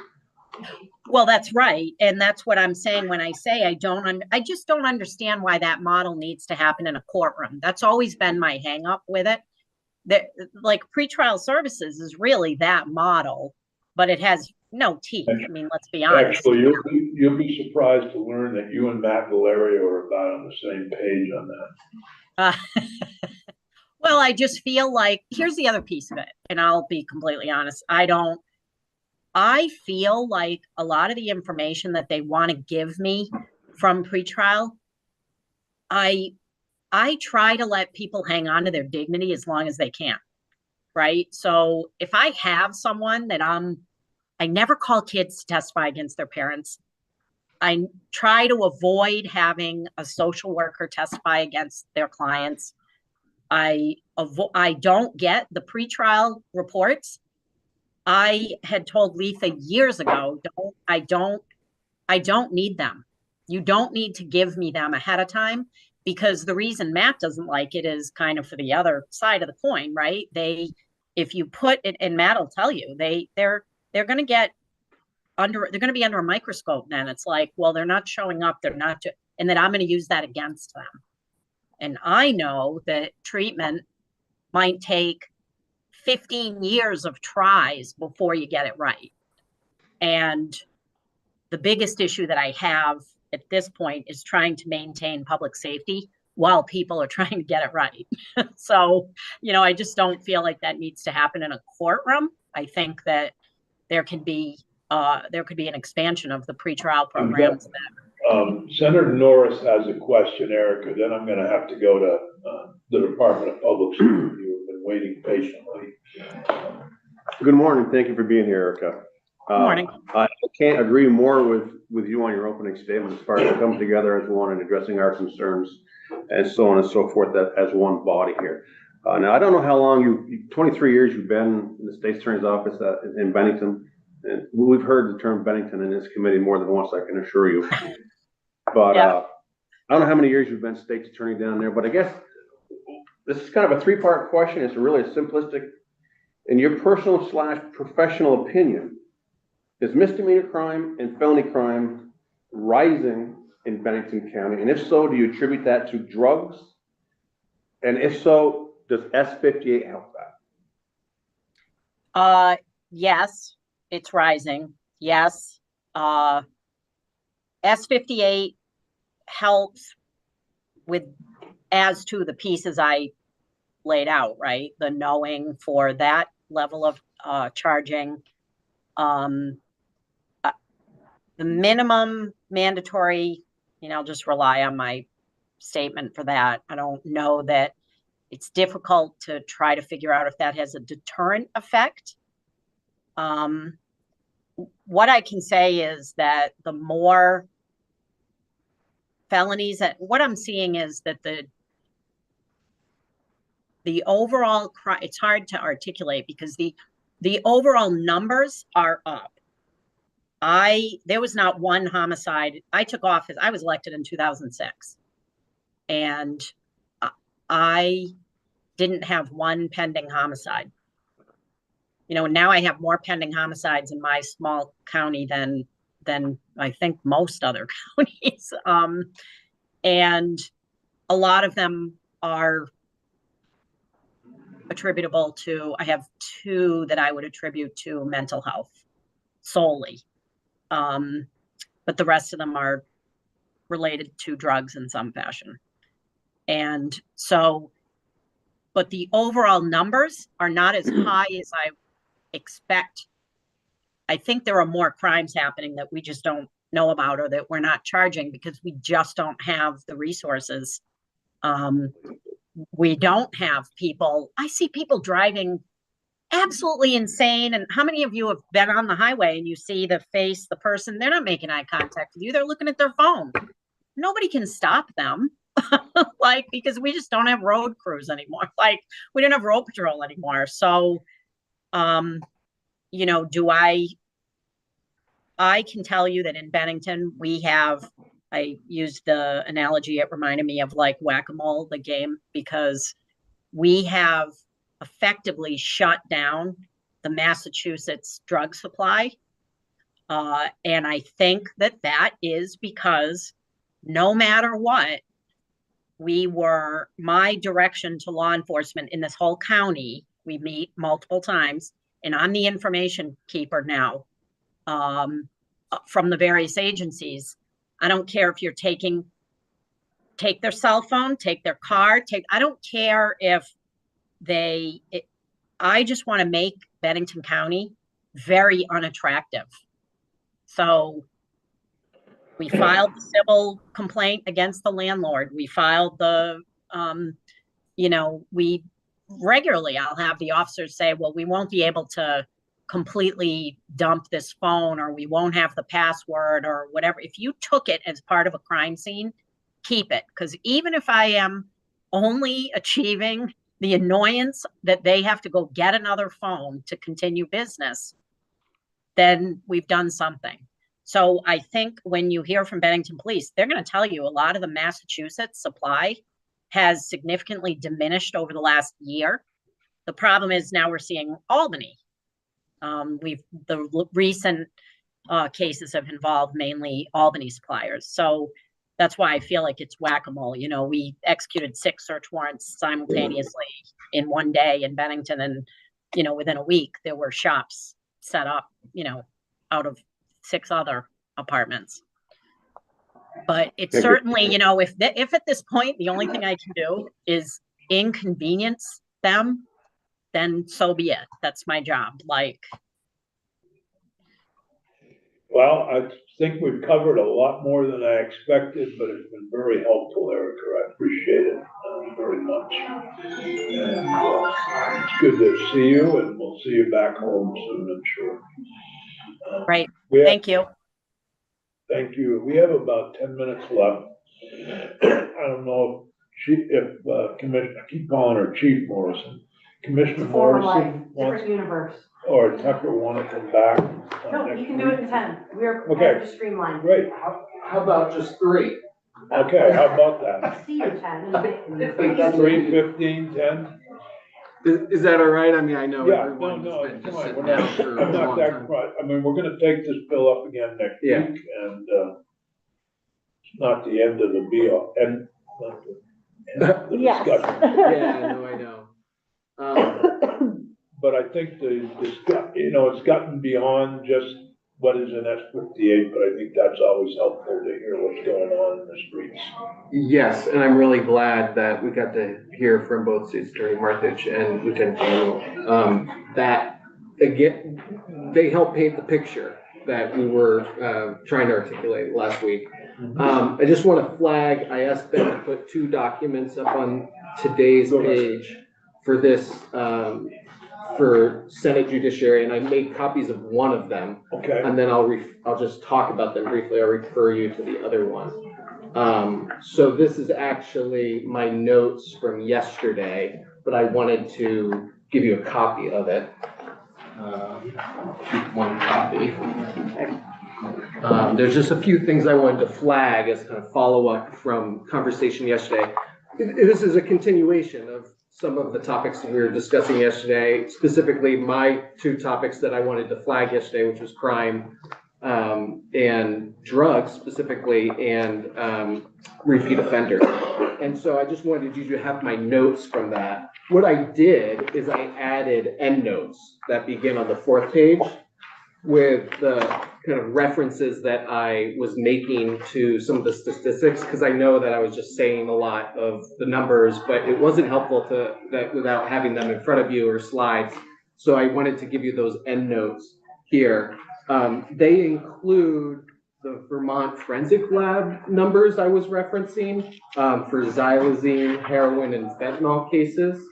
Well, that's right. And that's what I'm saying when I say I just don't understand why that model needs to happen in a courtroom. That's always been my hang up with it. That, like, pretrial services is really that model, but it has no teeth. I mean, let's be honest. Actually, you'll be surprised to learn that you and Matt Valerio are about on the same page on that. Well, I just feel like, here's the other piece of it, and I'll be completely honest. I feel like a lot of the information that they want to give me from pretrial, I try to let people hang on to their dignity as long as they can, right? So if I have someone that I never call kids to testify against their parents. I try to avoid having a social worker testify against their clients. I don't get the pretrial reports. I had told Letha years ago, I don't need them. You don't need to give me them ahead of time, because the reason Matt doesn't like it is kind of for the other side of the coin, right? If you put it, and Matt will tell you, they're going to get they're going to be under a microscope. Then it's like, well, they're not showing up. And then I'm going to use that against them. And I know that treatment might take 15 years of tries before you get it right. And the biggest issue that I have at this point is trying to maintain public safety while people are trying to get it right. So, you know, I just don't feel like that needs to happen in a courtroom. I think that there could be an expansion of the pretrial programs. Senator Norris has a question, Erica. Then I'm going to have to go to the Department of Public Safety, who have been waiting patiently. Good morning. Thank you for being here, Erica. Good morning. I can't agree more with you on your opening statement as far as coming together as one and addressing our concerns and so on and so forth, that as one body here. Now, I don't know how long 23 years you've been in the State's Attorney's Office in Bennington. And we've heard the term Bennington in this committee more than once, I can assure you. But yeah. I don't know how many years you've been State's Attorney down there, but I guess this is kind of a three-part question. It's really a simplistic. In your personal / professional opinion, is misdemeanor crime and felony crime rising in Bennington County? And if so, do you attribute that to drugs? And if so, does S58 help that? Yes, it's rising. Yes. S58 helps with, as to the pieces I laid out, right? The knowing for that level of charging. The minimum mandatory, I'll just rely on my statement for that. I don't know that it's difficult to try to figure out if that has a deterrent effect. What I can say is that the more felonies, what I'm seeing is that the overall crime, it's hard to articulate because the overall numbers are up. There was not one homicide. I took office, I was elected in 2006, and I didn't have one pending homicide. Now I have more pending homicides in my small county than I think most other counties. And a lot of them are attributable to, I have two that I would attribute to mental health solely. But the rest of them are related to drugs in some fashion. And so, but the overall numbers are not as high as I expect, I think there are more crimes happening that we just don't know about or that we're not charging because we just don't have the resources. We don't have people, I see people driving absolutely insane. And how many of you have been on the highway and you see the face, the person, they're not making eye contact with you, they're looking at their phone. Nobody can stop them. Like, because we just don't have road crews anymore. Like, we don't have road patrol anymore. So, you know, I can tell you that in Bennington, I used the analogy, it reminded me of like whack-a-mole, the game, because we have effectively shut down the Massachusetts drug supply. And I think that is because no matter what, my direction to law enforcement in this whole county, we meet multiple times, and I'm the information keeper now from the various agencies. I don't care if you're take their cell phone, take their car, I don't care if I just want to make Bennington County very unattractive. So we filed the civil complaint against the landlord. We filed we regularly, I'll have the officers say, well, we won't be able to completely dump this phone, or we won't have the password or whatever. If you took it as part of a crime scene, keep it. Because even if I am only achieving the annoyance that they have to go get another phone to continue business, then we've done something. So I think when you hear from Bennington Police, they're going to tell you a lot of the Massachusetts supply has significantly diminished over the last year. The problem is now we're seeing Albany. The recent cases have involved mainly Albany suppliers. So that's why I feel like it's whack-a-mole. You know, we executed 6 search warrants simultaneously in one day in Bennington. And, you know, within a week, there were shops set up, you know, out of 6 other apartments. But it's certainly, you know, if at this point, the only thing I can do is inconvenience them, then so be it. That's my job. Like, well, I think we've covered a lot more than I expected, but it's been very helpful, Erica. I appreciate it very much. And it's good to see you, and we'll see you back home soon, I'm sure. Right. Thank you. Thank you. We have about 10 minutes left. I don't know if Commissioner, I keep calling her Chief Morrison. Commissioner Morrison different universe. or Tucker want to come back? No, you can do it in 10. We're okay. Just streamlined. Great. How about just 3? Okay, how about that? See you 10. 3, 15, 10? Is that all right? I mean, I know Yeah, everyone no, has been it's just fine. sitting down for I'm a not long that time. right. I mean, we're gonna take this bill up again next week, and it's not the end of the deal, and not the end of the Yes. discussion. Yeah, I know. But I think it's gotten beyond just what is an S58, but I think that's always helpful to hear what's going on in the streets. Yes, and I'm really glad that we got to hear from both State's Attorney Marthich and Lieutenant Daniel. That, again, they helped paint the picture that we were trying to articulate last week. I just want to flag, I asked Ben to put 2 documents up on today's page for this, for Senate Judiciary, and I made copies of one of them. Okay. And then I'll just talk about them briefly. I'll refer you to the other one. So this is actually my notes from yesterday, but I wanted to give you a copy of it. Keep one copy. There's just a few things I wanted to flag as kind of follow-up from conversation yesterday. This is a continuation of some of the topics that we were discussing yesterday, specifically my 2 topics that I wanted to flag yesterday, which was crime and drugs specifically, and repeat offenders. And so I just wanted you to have my notes from that. What I did is I added endnotes that begin on the 4th page with the kind of references that I was making to some of the statistics, because I know that I was just saying a lot of the numbers, but it wasn't helpful that without having them in front of you or slides So I wanted to give you those end notes here. They include the Vermont Forensic Lab numbers I was referencing for xylazine, heroin, and fentanyl cases.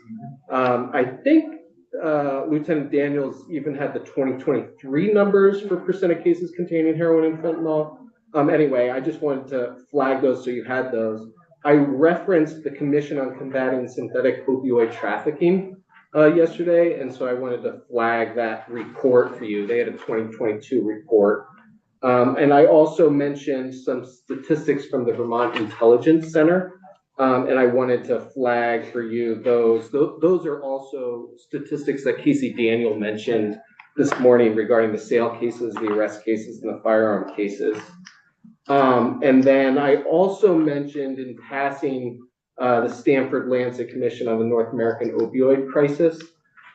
I think Lieutenant Daniels even had the 2023 numbers for percent of cases containing heroin and fentanyl. Anyway, I just wanted to flag those so you had those. I referenced the Commission on Combating Synthetic Opioid Trafficking yesterday, and so I wanted to flag that report for you. They had a 2022 report. And I also mentioned some statistics from the Vermont Intelligence Center, and I wanted to flag for you those. Those are also statistics that Casey Daniel mentioned this morning regarding the sale cases, the arrest cases, and the firearm cases. And then I also mentioned in passing the Stanford Lancet Commission on the North American Opioid Crisis.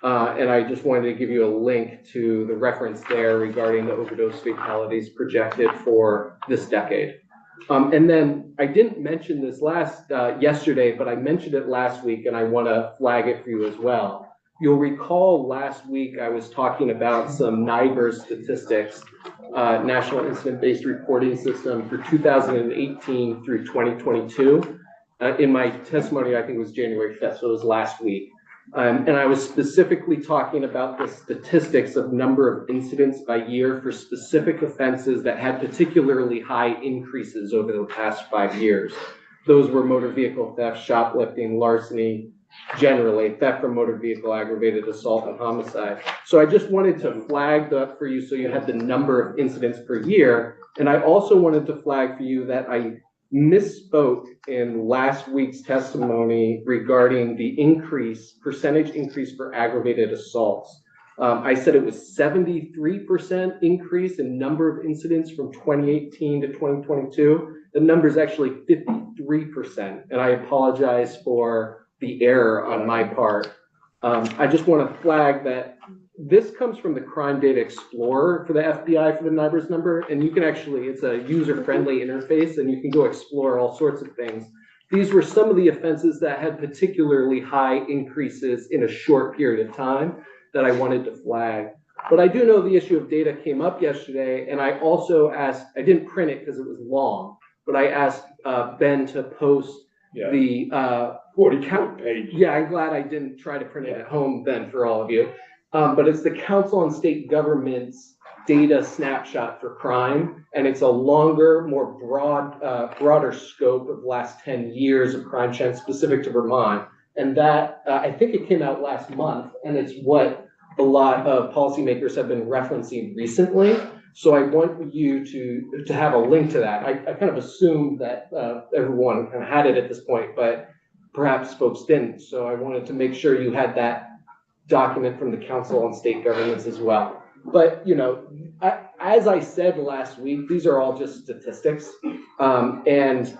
And I just wanted to give you a link to the reference there regarding the overdose fatalities projected for this decade. And then I didn't mention this yesterday, but I mentioned it last week, and I want to flag it for you as well. You'll recall last week I was talking about some NIBRS statistics, National Incident-Based Reporting System for 2018 through 2022. In my testimony, I think it was January 5th, so it was last week. And I was specifically talking about the statistics of number of incidents by year for specific offenses that had particularly high increases over the past 5 years. Those were motor vehicle theft, shoplifting, larceny, generally, theft from motor vehicle, aggravated assault, and homicide. So I just wanted to flag that for you so you had the number of incidents per year. And I also wanted to flag for you that I misspoke in last week's testimony regarding the percentage increase for aggravated assaults. I said it was 73% increase in number of incidents from 2018 to 2022. The number is actually 53%, and I apologize for the error on my part. I just want to flag that this comes from the Crime Data Explorer for the FBI for the NIBRS number, and you can actually, it's a user-friendly interface, and you can go explore all sorts of things. These were some of the offenses that had particularly high increases in a short period of time that I wanted to flag. But I do know the issue of data came up yesterday, and I also asked, I didn't print it because it was long, but I asked Ben to post the 44 pages. Yeah, I'm glad I didn't try to print it at home, Ben, for all of you. But it's the Council on State Governments data snapshot for crime, and it's a longer, more broader scope of the last 10 years of crime trends specific to Vermont. And that, I think it came out last month, and it's what a lot of policymakers have been referencing recently. So I want you to have a link to that. I kind of assumed that everyone kind of had it at this point, but perhaps folks didn't. So I wanted to make sure you had that document from the Council on State Governments as well. But, you know, as I said last week, these are all just statistics. And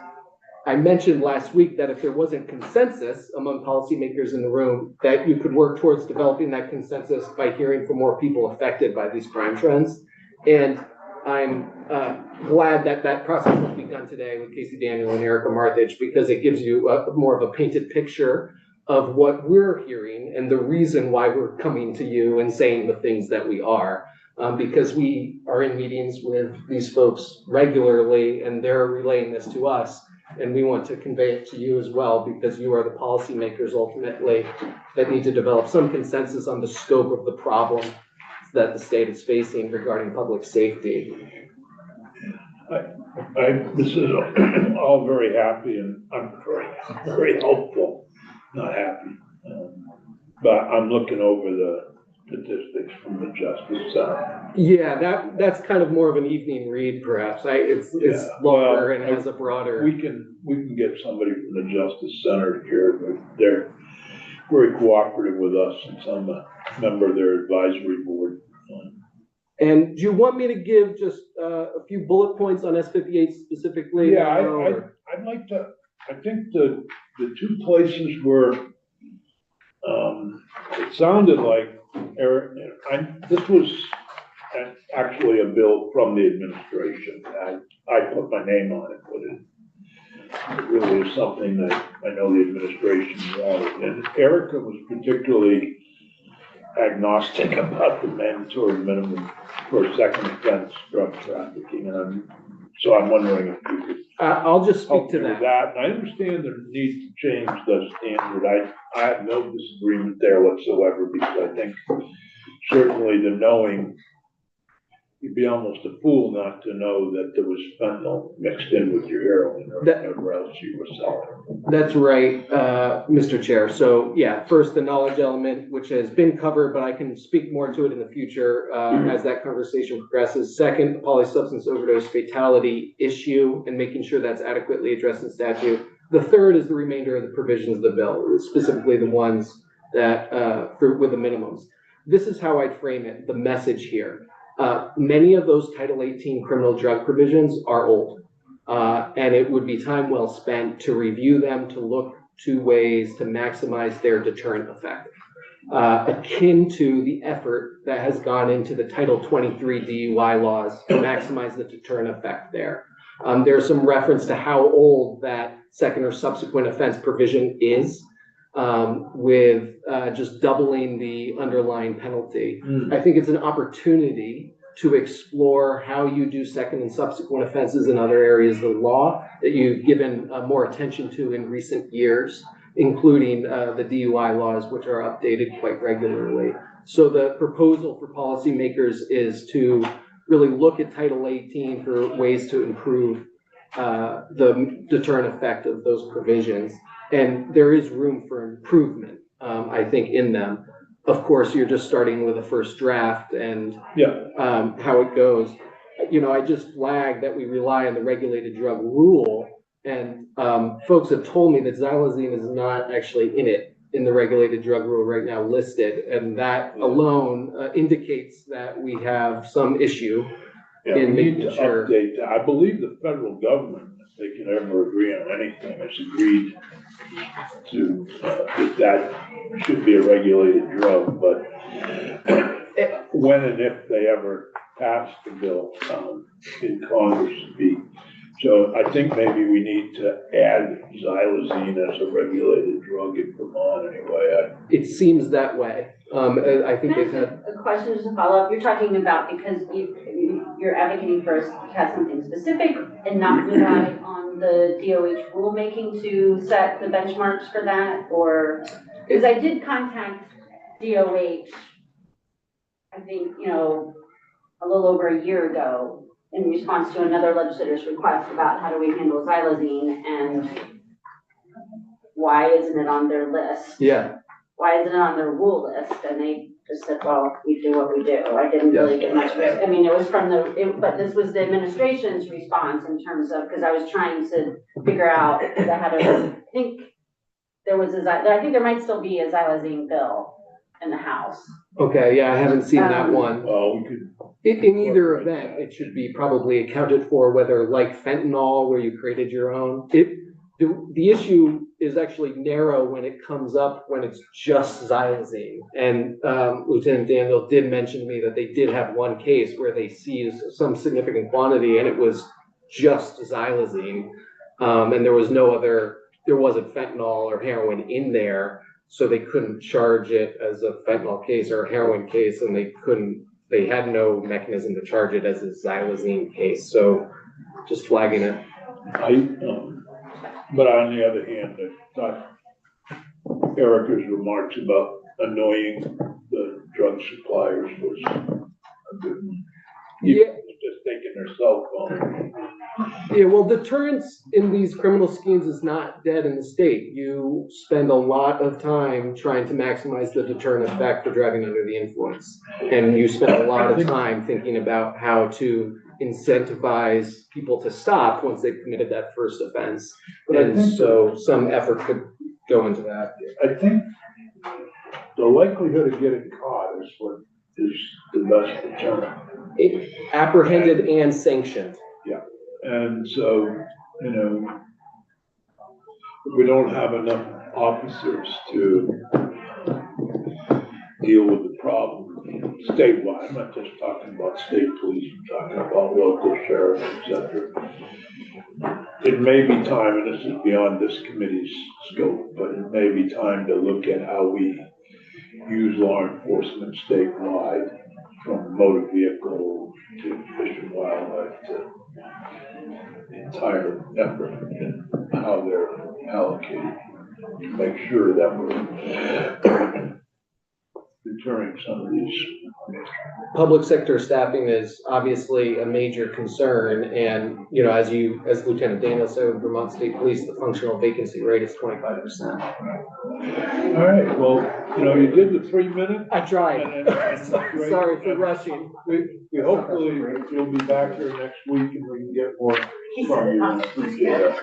I mentioned last week that if there wasn't consensus among policymakers in the room, that you could work towards developing that consensus by hearing from more people affected by these crime trends. And I'm glad that that process was begun today with Casey Daniel and Erica Marthage, because it gives you more of a painted picture of what we're hearing and the reason why we're coming to you and saying the things that we are. Because we are in meetings with these folks regularly, and they're relaying this to us, and we want to convey it to you as well, because you are the policymakers ultimately that need to develop some consensus on the scope of the problem that the state is facing regarding public safety. This is all very happy, and I'm very hopeful, not happy. But I'm looking over the statistics from the Justice Center. Yeah, that's kind of more of an evening read, perhaps. It's longer and has a broader. We can get somebody from the Justice Center here, but they're very cooperative with us, since I'm a member of their advisory board. And do you want me to give just a few bullet points on S58 specifically? Yeah, I'd like to. I think the two places where it sounded like Eric, this was actually a bill from the administration. I put my name on it, but it really is something that I know the administration wanted. And Erica was particularly agnostic about the mandatory minimum for second offense drug trafficking, and so I'm wondering if you could I'll just speak help to me with that. that. And I understand there needs to change the standard. I have no disagreement there whatsoever, because I think certainly the knowing, you'd be almost a fool not to know that there was fentanyl mixed in with your heroin or whatever else you were selling. That's right, Mr. Chair. So yeah, first, the knowledge element, which has been covered, but I can speak more to it in the future as that conversation progresses. Second, the polysubstance overdose fatality issue and making sure that's adequately addressed in statute. The third is the remainder of the provisions of the bill, specifically the ones that with the minimums. This is how I'd frame it, the message here. Many of those Title 18 criminal drug provisions are old. And it would be time well spent to review them, to look to ways to maximize their deterrent effect. Akin to the effort that has gone into the Title 23 DUI laws to maximize the deterrent effect there. There's some reference to how old that second or subsequent offense provision is, with just doubling the underlying penalty. I think it's an opportunity to explore how you do second and subsequent offenses in other areas of the law that you've given more attention to in recent years, including the DUI laws, which are updated quite regularly. So the proposal for policymakers is to really look at Title 18 for ways to improve the deterrent effect of those provisions. And there is room for improvement, I think, in them. Of course, you're just starting with a first draft and how it goes. You know, I just flagged that we rely on the regulated drug rule, and folks have told me that xylazine is not actually in the regulated drug rule right now listed, and that alone indicates that we have some issue in making sure. Update that. I believe the federal government, if they can ever agree on anything, has agreed to that should be a regulated drug, but when and if they ever pass the bill in Congress to be. So I think maybe we need to add xylazine as a regulated drug in Vermont anyway. It seems that way. I think they've had a question just to follow up. You're talking about because you're advocating for us to have something specific and not rely on the DOH rulemaking to set the benchmarks for that, or because I did contact DOH, I think, you know, a little over a year ago in response to another legislator's request about how do we handle xylazine and why isn't it on their list? Yeah. Why isn't it on their rule list? And they just said, well, we do what we do. I didn't really get much, I mean, it was from but this was the administration's response in terms of, because I was trying to figure out, because I had I think there might still be a xylazine bill in the House. Okay, yeah, I haven't seen that one. Well, we could. In either event, it should be probably accounted for, whether like fentanyl, where you created your own. The issue is actually narrow when it comes up when it's just xylazine. And Lieutenant Daniel did mention to me that they did have one case where they seized some significant quantity and it was just xylazine. And there was there wasn't fentanyl or heroin in there, so they couldn't charge it as a fentanyl case or a heroin case, and they had no mechanism to charge it as a xylazine case. So just flagging it. But on the other hand, I thought Erica's remarks about annoying the drug suppliers was a good one. Just taking their cell phone. Yeah, well, deterrence in these criminal schemes is not dead in the state. You spend a lot of time trying to maximize the deterrent effect of driving under the influence. And you spend a lot of time thinking about how to incentivize people to stop once they've committed that first offense. And so some effort could go into that. I think the likelihood of getting caught is what is the best deterrent. Apprehended and sanctioned. Yeah, and so, you know, we don't have enough officers to deal with the problem statewide. I'm not just talking about state police, I'm talking about local sheriff, etc. It may be time, and this is beyond this committee's scope, but it may be time to look at how we use law enforcement statewide, from motor vehicle to fish and wildlife to the entire effort and how they're allocated. Make sure that we're deterring some of these. Public sector staffing is obviously a major concern, and, you know, as Lieutenant Daniel said, with Vermont State Police, the functional vacancy rate is 25%. All right, well, you know, you did the 3 minutes. I tried. And great. Sorry for rushing. We hopefully you'll be back here next week and we can get more from you. Appreciate it.